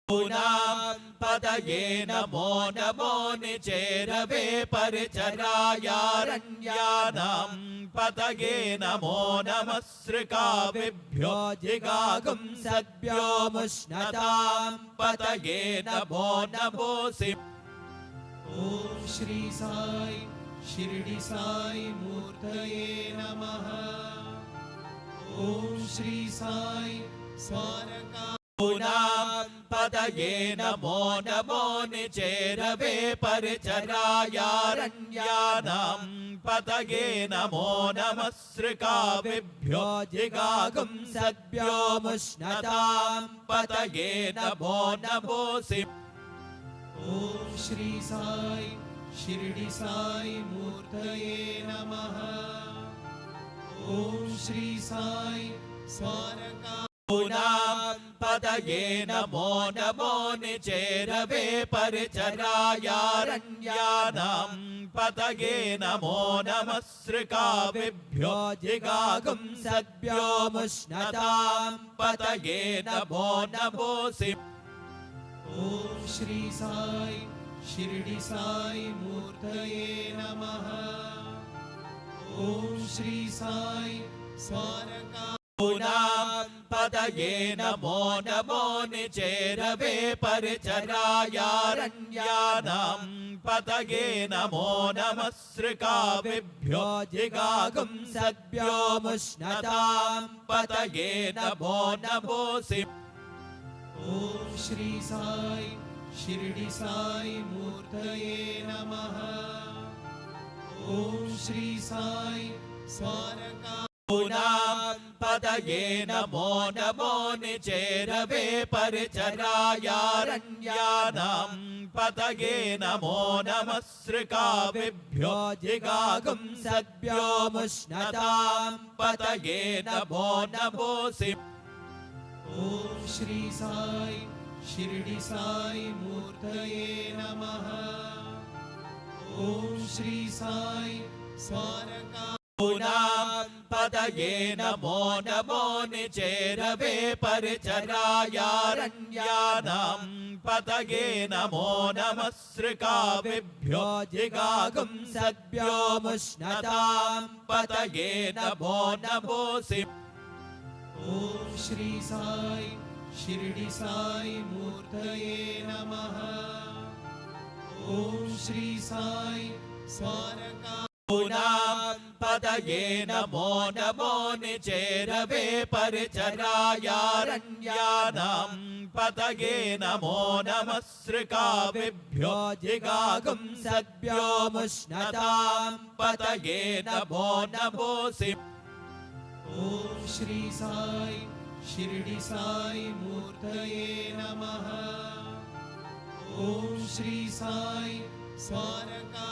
पूनां पतये नमो नमो निचेरवे परिचरायारण्यानां पतये नमो नमः श्रिकाविभ्यो जिगागुंसद्भ्यो मुष्णतां पतये नमो नमोऽसि। ओम श्री साई शिरडी साई मूर्तये नमः। ओम श्री साई स्वारका पूनां पतये नमो नमो निचेरवे परिचरायारण्यानां पतये नमो नमः श्रिकाविभ्यो जिगागुंसद्भ्यो मुष्णतां पतये नमो नमोऽसि। ओम श्री साई शिरडी साई मूर्तये नमः। ओम श्री साई स्वारका पूनां पतये नमो नमो निचेरवे परिचरायारण्यानां पतये नमो नमः श्रिकाविभ्यो जिगागुंसद्भ्यो मुष्णतां पतये नमो नमोऽसि। ओम श्री साई शिरडी साई मूर्तये नमः। ओम श्री साई स्वारका पूनां पतये नमो नमो निचेरवे परिचरायारण्यानां पतये नमो नमः श्रिकाविभ्यो जिगागुंसद्भ्यो मुष्णतां पतये नमो नमोऽसि। ओम श्री साई शिरडी साई मूर्तये नमः। ओम श्री साई स्वारका पूनां पतये नमो नमो निचेरवे परिचरायारण्यानां पतये नमो नमः श्रिकाविभ्यो जिगागुंसद्भ्यो मुष्णतां पतये नमो नमोऽसि। ओम श्री साई शिरडी साई मूर्तये नमः। ओम श्री साई स्वारका पूनां पतये नमो नमो निचेरवे परिचरायारण्यानां पतये नमो नमः श्रिकाविभ्यो जिगागुंसद्भ्यो मुष्णतां पतये नमो नमोऽसि। ओम श्री साई शिरडी साई मूर्तये नमः। ओम श्री साई स्वारका पूनां पतये नमो नमो निचेरवे परिचरायारण्यानां पतये नमो नमः श्रिकाविभ्यो जिगागुंसद्भ्यो मुष्णतां पतये नमो नमोऽसि। ओम श्री साई शिरडी साई मूर्तये नमः। ओम श्री साई स्वारका